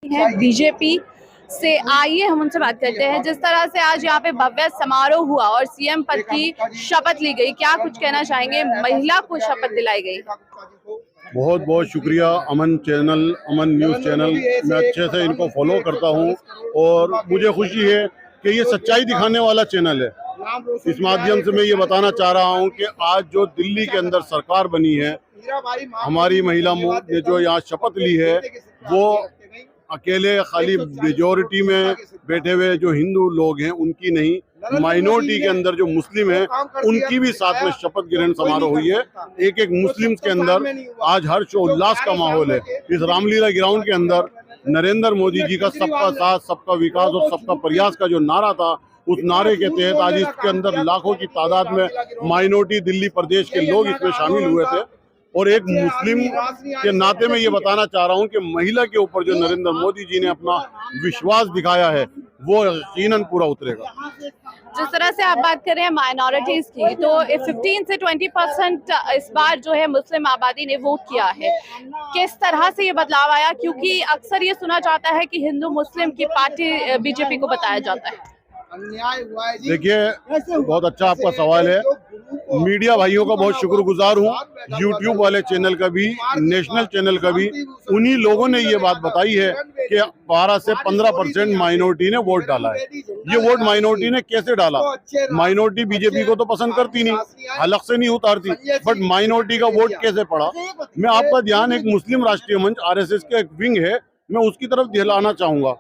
है बीजेपी से। आइए हम उनसे बात करते हैं। जिस तरह से आज यहाँ पे भव्य समारोह हुआ और सीएम पद की शपथ ली गई, क्या कुछ कहना चाहेंगे? महिला को शपथ दिलाई गई। बहुत बहुत शुक्रिया अमन चैनल, अमन न्यूज़ चैनल। मैं अच्छे से इनको फॉलो करता हूँ और मुझे खुशी है कि ये सच्चाई दिखाने वाला चैनल है। इस माध्यम से मैं ये बताना चाह रहा हूँ कि आज जो दिल्ली के अंदर सरकार बनी है, हमारी महिला ने जो यहाँ शपथ ली है, वो अकेले खाली मेजोरिटी में बैठे हुए जो हिंदू लोग हैं उनकी नहीं, माइनॉरिटी के अंदर जो मुस्लिम हैं उनकी भी साथ में शपथ ग्रहण समारोह हुई है। एक एक मुस्लिम के अंदर आज हर्ष और उल्लास का माहौल है। इस रामलीला ग्राउंड के अंदर नरेंद्र मोदी जी का सबका साथ, सबका विकास और सबका प्रयास का जो नारा था, उस नारे के तहत आज इसके अंदर लाखों की तादाद में माइनॉरिटी दिल्ली प्रदेश के लोग इसमें शामिल हुए थे। और एक मुस्लिम के नाते में ये बताना चाह रहा हूँ कि महिला के ऊपर जो नरेंद्र मोदी जी ने अपना विश्वास दिखाया है वो यकीनन पूरा उतरेगा। जिस तरह से आप बात कर रहे हैं माइनॉरिटीज की, तो 15 से 20% इस बार जो है मुस्लिम आबादी ने वोट किया है। किस तरह से ये बदलाव आया? क्योंकि अक्सर ये सुना जाता है कि हिंदू मुस्लिम की पार्टी बीजेपी को बताया जाता है। देखिए, बहुत अच्छा आपका सवाल है। मीडिया भाइयों का बहुत शुक्रगुजार हूँ, यूट्यूब वाले चैनल का भी, नेशनल चैनल का भी। उन्हीं लोगों ने ये बात बताई है कि 12 से 15% माइनॉरिटी ने वोट डाला है। ये वोट माइनॉरिटी ने कैसे डाला? माइनॉरिटी बीजेपी को तो पसंद करती नहीं, हलक से नहीं उतारती, बट माइनॉरिटी का वोट कैसे पड़ा? मैं आपका ध्यान एक मुस्लिम राष्ट्रीय मंच आरएसएस का एक विंग है, मैं उसकी तरफ दिलाना चाहूंगा।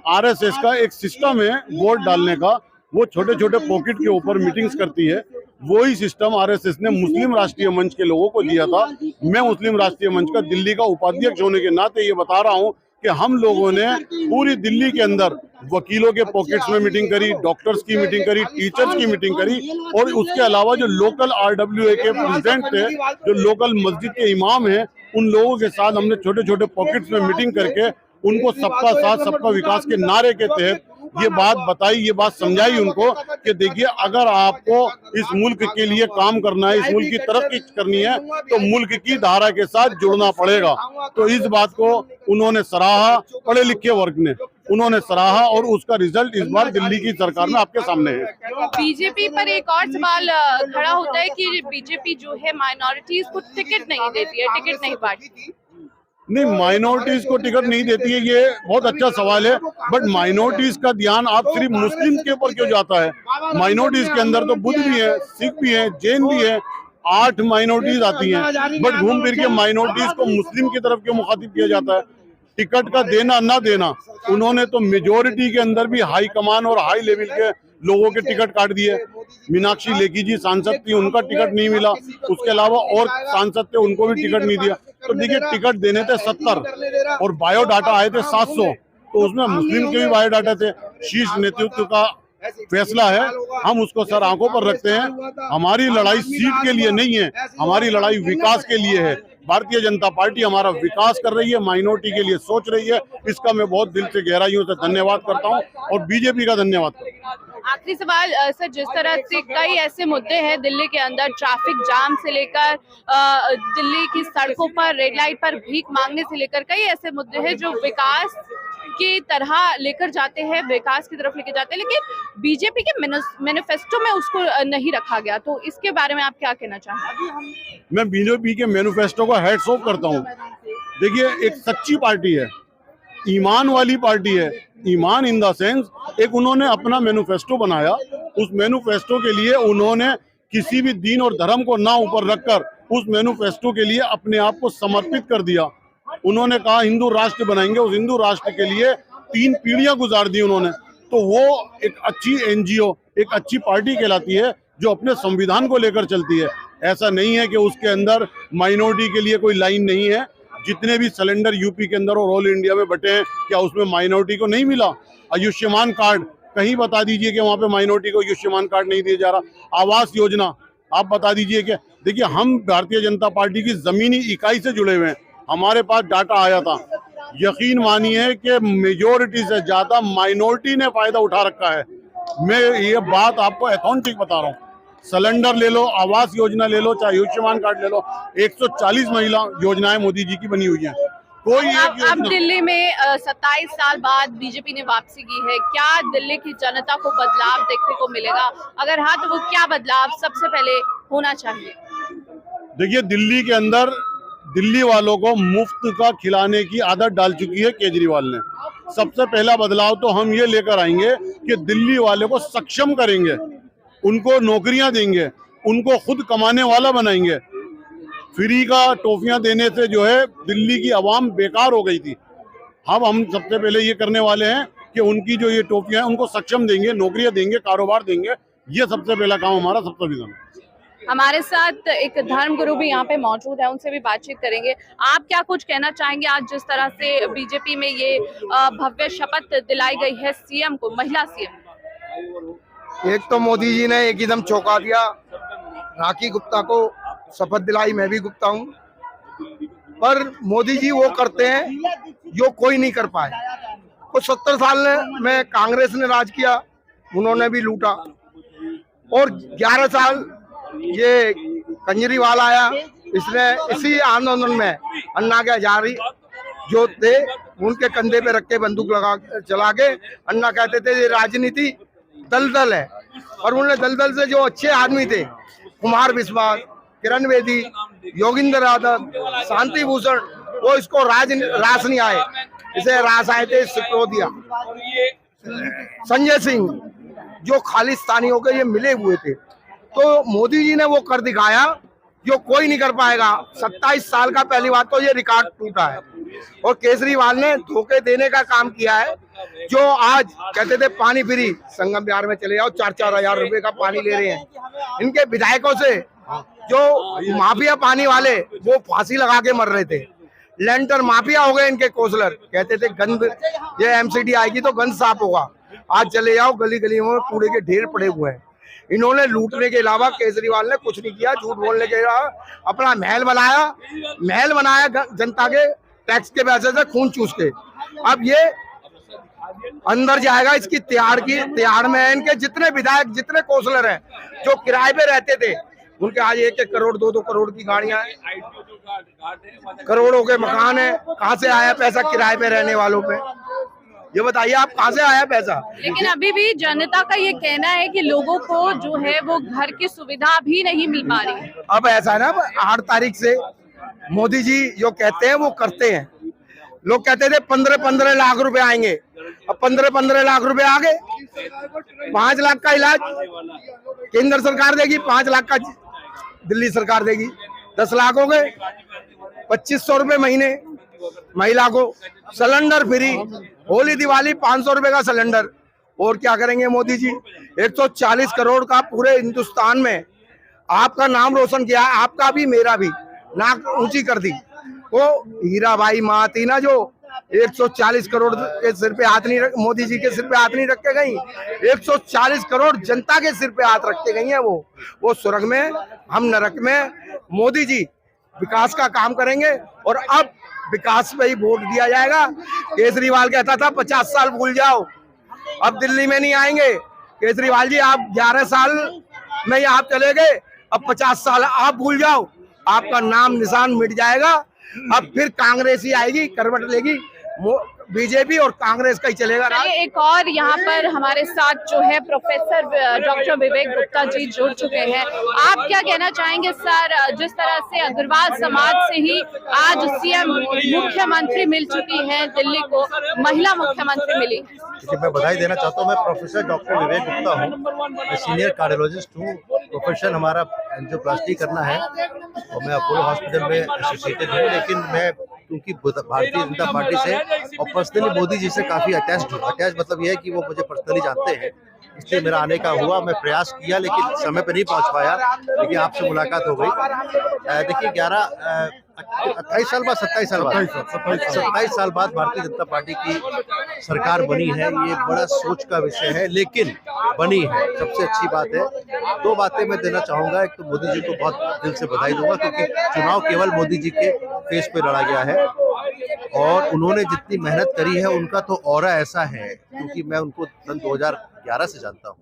आरएसएस का एक सिस्टम है वोट डालने का, वो छोटे छोटे पॉकेट के ऊपर मीटिंग्स करती है। वही सिस्टम आरएसएस ने मुस्लिम राष्ट्रीय मंच के लोगों को दिया था। मैं मुस्लिम राष्ट्रीय मंच का दिल्ली का उपाध्यक्ष होने के नाते ये बता रहा हूँ कि हम लोगों ने पूरी दिल्ली के अंदर वकीलों के पॉकेट्स में मीटिंग करी, डॉक्टर्स की मीटिंग करी, टीचर्स की मीटिंग करी, और उसके अलावा जो लोकल आरडब्ल्यूए के प्रेसिडेंट थे, जो लोकल मस्जिद के इमाम हैं, उन लोगों के साथ हमने छोटे छोटे पॉकेट्स में मीटिंग करके उनको सबका साथ सबका विकास के नारे के तहत ये बात बताई, ये बात समझाई उनको कि देखिए, अगर आपको इस मुल्क के लिए काम करना है, इस मुल्क की तरक्की करनी है, तो मुल्क की धारा के साथ जुड़ना पड़ेगा। तो इस बात को उन्होंने सराहा, पढ़े लिखे वर्ग ने उन्होंने सराहा, और उसका रिजल्ट इस बार दिल्ली की सरकार में आपके सामने है। बीजेपी पर एक और सवाल खड़ा होता है कि बीजेपी जो है माइनॉरिटीज को टिकट नहीं देती है, टिकट नहीं बांटती। नहीं, माइनॉरिटीज को टिकट नहीं देती है, ये बहुत अच्छा सवाल है, बट माइनॉरिटीज का ध्यान आप सिर्फ मुस्लिम के ऊपर क्यों जाता है? माइनॉरिटीज के अंदर तो बुद्ध भी है, सिख भी है, जैन भी है, 8 माइनॉरिटीज आती हैं, बट घूम फिर के माइनॉरिटीज को मुस्लिम की तरफ क्यों मुखातिब किया जाता है? टिकट का देना ना देना, उन्होंने तो मेजोरिटी के अंदर भी हाई कमान और हाई लेवल के लोगों के टिकट काट दिए। मीनाक्षी लेखी जी सांसद थी, उनका टिकट नहीं मिला, उसके अलावा और सांसद थे, उनको भी टिकट नहीं दिया। तो देखिए, टिकट देने थे 70 और बायोडाटा आए थे 700, तो उसमें मुस्लिम के भी बायोडाटा थे। शीर्ष नेतृत्व का फैसला है, हम उसको सर आंखों पर रखते हैं। हमारी लड़ाई सीट के लिए नहीं है, हमारी लड़ाई विकास के लिए है। भारतीय जनता पार्टी हमारा विकास कर रही है, माइनॉरिटी के लिए सोच रही है, इसका मैं बहुत दिल से गहराइयों से धन्यवाद करता हूं और बीजेपी का धन्यवाद करता हूं। आखिरी सवाल सर, जिस तरह से कई ऐसे मुद्दे हैं दिल्ली के अंदर, ट्रैफिक जाम से लेकर दिल्ली की सड़कों पर रेड लाइट पर भीख मांगने से लेकर कई ऐसे मुद्दे हैं जो विकास की तरह लेकर जाते हैं, विकास की तरफ लेकर जाते हैं, लेकिन बीजेपी के मैनिफेस्टो में उसको नहीं रखा गया। तो इसके बारे में आप क्या कहना चाहेंगे? मैं बीजेपी के मैनिफेस्टो को हैट्स ऑफ करता हूँ। देखिए, एक सच्ची पार्टी है, ईमान वाली पार्टी है। ईमान इन द सेंस, एक उन्होंने अपना मैनिफेस्टो बनाया, उस मैनिफेस्टो के लिए उन्होंने किसी भी दीन और धर्म को ना ऊपर रखकर उस मैनिफेस्टो के लिए अपने आप को समर्पित कर दिया। उन्होंने कहा हिंदू राष्ट्र बनाएंगे, उस हिंदू राष्ट्र के लिए 3 पीढ़ियां गुजार दी उन्होंने। तो वो एक अच्छी एनजीओ, एक अच्छी पार्टी कहलाती है जो अपने संविधान को लेकर चलती है। ऐसा नहीं है कि उसके अंदर माइनॉरिटी के लिए कोई लाइन नहीं है। जितने भी सिलेंडर यूपी के अंदर और ऑल इंडिया में बटे हैं, क्या उसमें माइनॉरिटी को नहीं मिला? आयुष्मान कार्ड कहीं बता दीजिए कि वहां पे माइनॉरिटी को आयुष्मान कार्ड नहीं दिया जा रहा। आवास योजना आप बता दीजिए कि, देखिए, हम भारतीय जनता पार्टी की जमीनी इकाई से जुड़े हुए हैं, हमारे पास डाटा आया था। यकीन मानिए कि मेजोरिटी से ज्यादा माइनॉरिटी ने फायदा उठा रखा है। मैं ये बात आपको अथेंटिक बता रहा हूँ। सिलेंडर ले लो, आवास योजना ले लो, चाहे आयुष्मान कार्ड ले लो, 140 महिला योजनाएं मोदी जी की बनी हुई हैं। कोई एक अब योजना दिल्ली में 27 साल बाद बीजेपी ने वापसी की है, क्या दिल्ली की जनता को बदलाव देखने को मिलेगा? अगर हाँ तो वो क्या बदलाव सबसे पहले होना चाहिए? देखिए, दिल्ली के अंदर दिल्ली वालों को मुफ्त का खिलाने की आदत डाल चुकी है केजरीवाल ने। सबसे पहला बदलाव तो हम ये लेकर आएंगे कि दिल्ली वाले को सक्षम करेंगे, उनको नौकरियां देंगे, उनको खुद कमाने वाला बनाएंगे। फ्री का टॉफियां देने से जो है दिल्ली की आवाम बेकार हो गई थी। अब हम सबसे पहले ये करने वाले हैं कि उनकी जो ये टॉफियां हैं उनको सक्षम देंगे, नौकरियां देंगे, कारोबार देंगे। ये सबसे पहला काम हमारा सबसे विजन। हमारे साथ एक धर्म गुरु भी यहाँ पे मौजूद है, उनसे भी बातचीत करेंगे। आप क्या कुछ कहना चाहेंगे आज जिस तरह से बीजेपी में ये भव्य शपथ दिलाई गई है सीएम को, महिला सीएम? एक तो मोदी जी ने एक एकदम चौंका दिया, राखी गुप्ता को शपथ दिलाई, मैं भी गुप्ता हूँ, पर मोदी जी वो करते हैं जो कोई नहीं कर पाए। वो 70 साल में कांग्रेस ने राज किया, उन्होंने भी लूटा, और 11 साल ये केजरीवाल आया, इसने इसी आंदोलन में अन्ना के हजारी जो थे उनके कंधे पे रख के बंदूक लगा चला के अन्ना कहते थे ये राजनीति दलदल है, और उन्होंने दलदल से जो अच्छे आदमी थे, कुमार विश्वास, किरण बेदी, योगिंदर यादव, शांति भूषण, वो इसको रास नहीं आए, इसे रास आए थे सिक्रोदिया, संजय सिंह, जो खालिस्तानियों के ये मिले हुए थे। तो मोदी जी ने वो कर दिखाया जो कोई नहीं कर पाएगा। 27 साल का पहली बात तो ये रिकॉर्ड टूटा है, और केजरीवाल ने धोखे देने का काम किया है। जो आज कहते थे पानी फ्री, संगम बिहार में चले जाओ 4-4 हजार रुपए का पानी ले रहे हैं। इनके विधायकों से जो माफिया पानी वाले वो फांसी लगा के मर रहे थे। लेंटर माफिया हो गए इनके कौंसलर, कहते थे गंद, ये एमसीडी आएगी तो गंद साफ होगा। आज चले जाओ गली गली में कूड़े के ढेर पड़े हुए हैं। इन्होंने लूटने के अलावा केजरीवाल ने कुछ नहीं किया, झूठ बोलने के अलावा अपना महल बनाया जनता के टैक्स के पैसे से, खून चूस के। अब ये अंदर जाएगा इसकी तिहाड़ में है। इनके जितने विधायक, जितने कौंसलर हैं जो किराए पे रहते थे, उनके आज 1-1 करोड़ 2-2 करोड़ की गाड़ियां हैं, करोड़ों के मकान है। कहाँ से आया पैसा किराए पे रहने वालों पे? ये बताइए आप, कहाँ से आया पैसा? लेकिन अभी भी जनता का ये कहना है कि लोगों को जो है वो घर की सुविधा भी नहीं मिल पा रही है। अब ऐसा है ना, 8 तारीख से मोदी जी जो कहते हैं वो करते हैं। लोग कहते थे 15-15 लाख रुपए आएंगे, अब 15-15 लाख रुपए आ गए। 5 लाख का इलाज केंद्र सरकार देगी, 5 लाख का दिल्ली सरकार देगी, 10 लाख हो गए। 2500 रुपए महीने महिला को, सिलेंडर फ्री, होली दिवाली 500 रुपए का सिलेंडर। और क्या करेंगे मोदी जी? 140 करोड़ का पूरे हिंदुस्तान में आपका नाम रोशन किया, आपका भी मेरा भी, नाक ऊंची कर दी। वो हीराबाई माँ थी ना जो 140 करोड़ के सिर पे हाथ नहीं रख, मोदी जी के सिर पे हाथ नहीं रख के गई, 140 करोड़ जनता के सिर पे हाथ रख के गई है। वो स्वर्ग में, हम नरक में। मोदी जी विकास का काम करेंगे, और अब विकास पे ही वोट दिया जाएगा। केजरीवाल कहता था 50 साल भूल जाओ, अब दिल्ली में नहीं आएंगे। केजरीवाल जी आप 11 साल में आप चले गए, अब 50 साल आप भूल जाओ, आपका नाम निशान मिट जाएगा। अब फिर कांग्रेस ही आएगी, करवट लेगी, बीजेपी और कांग्रेस का ही चलेगा। एक और यहाँ पर हमारे साथ जो है प्रोफेसर डॉक्टर विवेक गुप्ता जी जुड़ चुके हैं। आप क्या कहना चाहेंगे सर, जिस तरह से अग्रवाल समाज से ही आज सीएम मुख्यमंत्री मिल चुकी है, दिल्ली को महिला मुख्यमंत्री मिली? देखिए, मैं बधाई देना चाहता हूँ। मैं प्रोफेसर डॉक्टर विवेक गुप्ता हूँ, मैं सीनियर कार्डियोलॉजिस्ट हूँ। प्रोफेशन हमारा एंजियोप्लास्टी करना है, और मैं अपोलो हॉस्पिटल में एसोसिएटेड हूँ। लेकिन मैं क्योंकि भारतीय जनता पार्टी से और पर्सनली मोदी जी से काफी अटैच्ड हूँ। अटैच मतलब यह है कि वो मुझे पर्सनली जानते हैं, इसलिए मेरा आने का हुआ। मैं प्रयास किया लेकिन समय पे नहीं पहुंच पाया, लेकिन आपसे मुलाकात हो गई। देखिए 28 साल बाद 27 साल बाद भारतीय जनता पार्टी की सरकार बनी है। ये बड़ा सोच का विषय है, लेकिन बनी है, सबसे अच्छी बात है। 2 बातें मैं देना चाहूंगा। एक तो मोदी जी को बहुत दिल से बधाई दूंगा, क्योंकि चुनाव केवल मोदी जी के फेस पे लड़ा गया है, और उन्होंने जितनी मेहनत करी है उनका तो ऑरा ऐसा है, क्योंकि मैं उनको सन 2011 से जानता हूँ।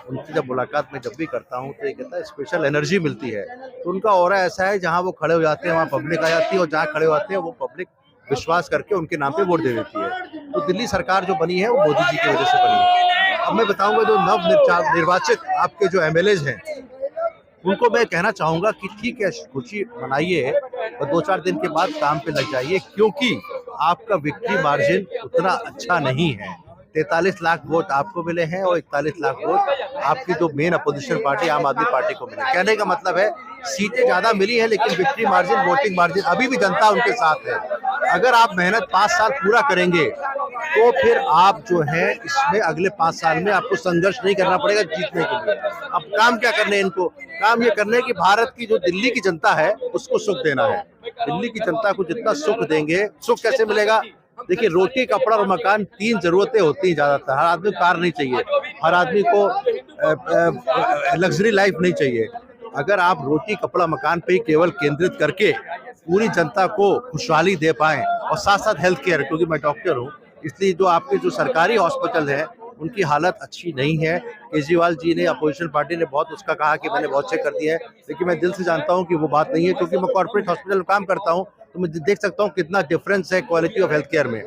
उनकी जब मुलाकात में जब भी करता हूँ तो ये कहता है स्पेशल एनर्जी मिलती है। तो उनका ऑरा ऐसा है, जहाँ वो खड़े हो जाते हैं वहाँ पब्लिक आ जाती है, और जहाँ खड़े हो जाते हैं वो पब्लिक विश्वास करके उनके नाम पे वोट दे देती है। तो दिल्ली सरकार जो बनी है वो मोदी जी की वजह से बनी है। अब मैं बताऊंगा जो नव निर्वाचित आपके जो MLAs हैं उनको मैं कहना चाहूंगा कि ठीक है, खुशी मनाइए और 2-4 दिन के बाद काम पे लग जाइए, क्योंकि आपका विक्ट्री मार्जिन उतना अच्छा नहीं है। 43 लाख वोट आपको मिले हैं और 41 लाख वोट आपकी जो मेन अपोजिशन पार्टी आम आदमी पार्टी को मिले। कहने का मतलब है सीटें ज्यादा मिली है, लेकिन विक्ट्री मार्जिन, वोटिंग मार्जिन अभी भी जनता उनके साथ है। अगर आप मेहनत 5 साल पूरा करेंगे तो फिर आप जो है इसमें अगले 5 साल में आपको संघर्ष नहीं करना पड़ेगा जीतने के लिए। अब काम क्या करने हैं इनको? काम ये करने हैं कि भारत की जो दिल्ली की जनता है उसको सुख देना है। दिल्ली की जनता को जितना सुख देंगे, सुख कैसे मिलेगा? देखिए, रोटी, कपड़ा और मकान 3 जरूरतें होती हैं ज्यादातर। हर आदमी को कार नहीं चाहिए, हर आदमी को लग्जरी लाइफ नहीं चाहिए। अगर आप रोटी, कपड़ा, मकान पे ही केवल केंद्रित करके पूरी जनता को खुशहाली दे पाए, और साथ साथ हेल्थ केयर, क्योंकि मैं डॉक्टर हूँ इसलिए जो आपके जो सरकारी हॉस्पिटल है उनकी हालत अच्छी नहीं है। केजरीवाल जी ने, अपोजिशन पार्टी ने बहुत उसका कहा कि मैंने बहुत चेक कर दिया है, लेकिन मैं दिल से जानता हूँ कि वो बात नहीं है, क्योंकि मैं कॉर्पोरेट हॉस्पिटल में काम करता हूँ तो मैं देख सकता हूँ कितना डिफरेंस है क्वालिटी ऑफ हेल्थ केयर में।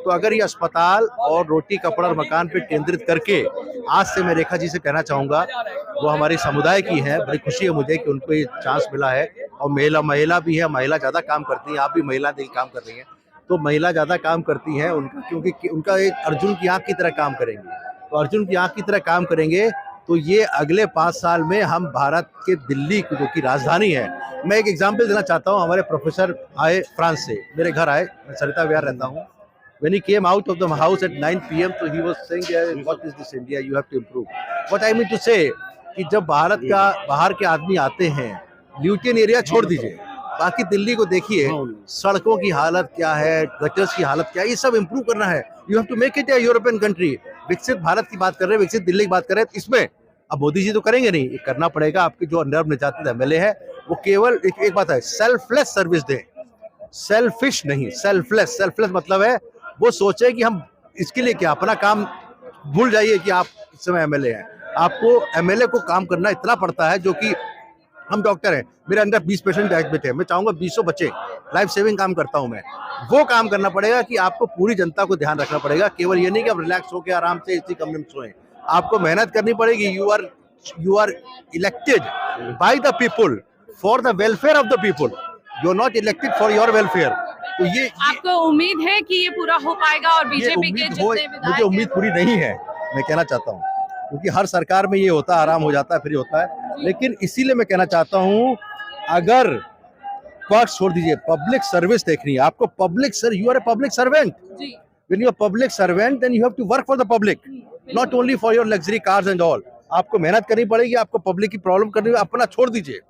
तो अगर ये अस्पताल और रोटी, कपड़ा और मकान पे केंद्रित करके, आज से मैं रेखा जी से कहना चाहूंगा, वो हमारे समुदाय की है, बड़ी खुशी है मुझे कि उनको ये चांस मिला है। और महिला भी है, महिला ज्यादा काम करती है, आप भी महिला देखिए काम कर रही है, तो महिला ज्यादा काम करती है उनका, क्योंकि उनका एक अर्जुन की आंख की तरह काम करेंगे। तो अर्जुन की आंख की तरह काम करेंगे तो ये अगले 5 साल में हम भारत के दिल्ली जो की राजधानी है। मैं एक एग्जांपल देना चाहता हूँ। हमारे प्रोफेसर आए फ्रांस से, मेरे घर आए, मैं सरिता विहार रहता हूँ। When he came out of the house at 9 PM, so he was saying, "What is this India? You have to improve." What I mean to say कि जब भारत का बाहर के आदमी आते हैं, ल्यूटियन एरिया छोड़ दीजिए, बाकी दिल्ली को देखिए, सड़कों की हालत क्या है, गटर्स की हालत क्या है, ये सब इम्प्रूव करना है। You have to make it a European country. विकसित भारत की बात कर रहे हैं, विकसित दिल्ली की बात कर रहे हैं, इसमें अब मोदी जी तो करेंगे नहीं, ये करना पड़ेगा। आपके जो नव निर्वाचित MLA है वो केवल एक बात है, सेल्फलेस सर्विस दें, सेल्फिश नहीं, सेल्फलेस। सेल्फलेस मतलब है वो सोचे कि हम इसके लिए क्या, अपना काम भूल जाइए कि आप इस समय MLA हैं। आपको MLA को काम करना इतना पड़ता है, जो कि हम डॉक्टर हैं, मेरे अंदर 20 पेशेंट एडमिट है, मैं चाहूंगा 20 बचे, लाइफ सेविंग काम करता हूं मैं। वो काम करना पड़ेगा कि आपको पूरी जनता को ध्यान रखना पड़ेगा, केवल ये नहीं कि आप रिलैक्स होकर आराम से इसी कमरे में सोएं। आपको मेहनत करनी पड़ेगी। You are elected by the people for the welfare of the people, you are not elected for your welfare. तो ये आपको उम्मीद है कि ये पूरा हो पाएगा? और बीजेपी के जितने विधायक, मुझे उम्मीद पूरी नहीं है, मैं कहना चाहता हूँ, क्योंकि हर सरकार में ये होता है, आराम हो जाता है, फ्री होता है। लेकिन इसीलिए मैं कहना चाहता हूँ, अगर पक्ष छोड़ दीजिए, पब्लिक सर्विस देखनी है आपको। Public sir, you are a public servant. When you are public servant, then you have to work for the public, not only for your luxury cars and all. आपको मेहनत करनी पड़ेगी, आपको पब्लिक की problem करनी है, अपना छोड़ दीजिए,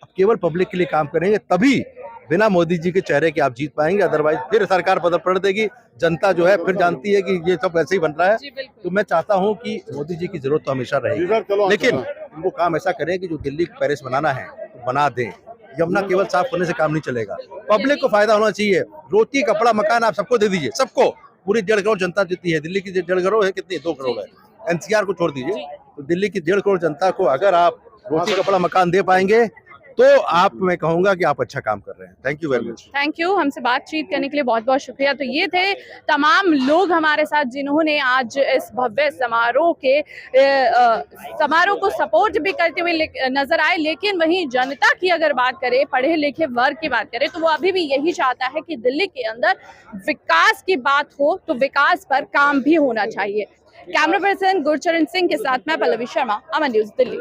आप केवल पब्लिक के लिए काम करेंगे, तभी बिना मोदी जी के चेहरे के आप जीत पाएंगे। अदरवाइज फिर सरकार बदल पड़ देगी, जनता जो है फिर जानती है कि ये सब ऐसे ही बन रहा है। तो मैं चाहता हूं कि मोदी जी की जरूरत तो हमेशा रहेगी, लेकिन वो काम ऐसा करें कि जो दिल्ली को पेरिस बनाना है तो बना दें। यमुना केवल साफ करने से काम नहीं चलेगा, पब्लिक को फायदा होना चाहिए। रोटी, कपड़ा, मकान आप सबको दे दीजिए, सबको। पूरी 1.5 करोड़ जनता जीती है, दिल्ली की 1.5 करोड़ है, कितनी 2 करोड़ है, NCR को छोड़ दीजिए। तो दिल्ली की 1.5 करोड़ जनता को अगर आप रोटी, कपड़ा, मकान दे पाएंगे तो आप, मैं कहूंगा कि आप अच्छा काम कर रहे हैं। Thank you very much. Thank you, हमसे बातचीत करने के लिए बहुत बहुत शुक्रिया। तो ये थे तमाम लोग हमारे साथ जिन्होंने आज इस भव्य समारोह को सपोर्ट भी करते हुए नजर आए। लेकिन वहीं जनता की अगर बात करें, पढ़े लिखे वर्ग की बात करें, तो वो अभी भी यही चाहता है कि दिल्ली के अंदर विकास की बात हो तो विकास पर काम भी होना चाहिए। कैमरा पर्सन गुरचरण सिंह के साथ मैं पल्लवी शर्मा, अमन न्यूज दिल्ली।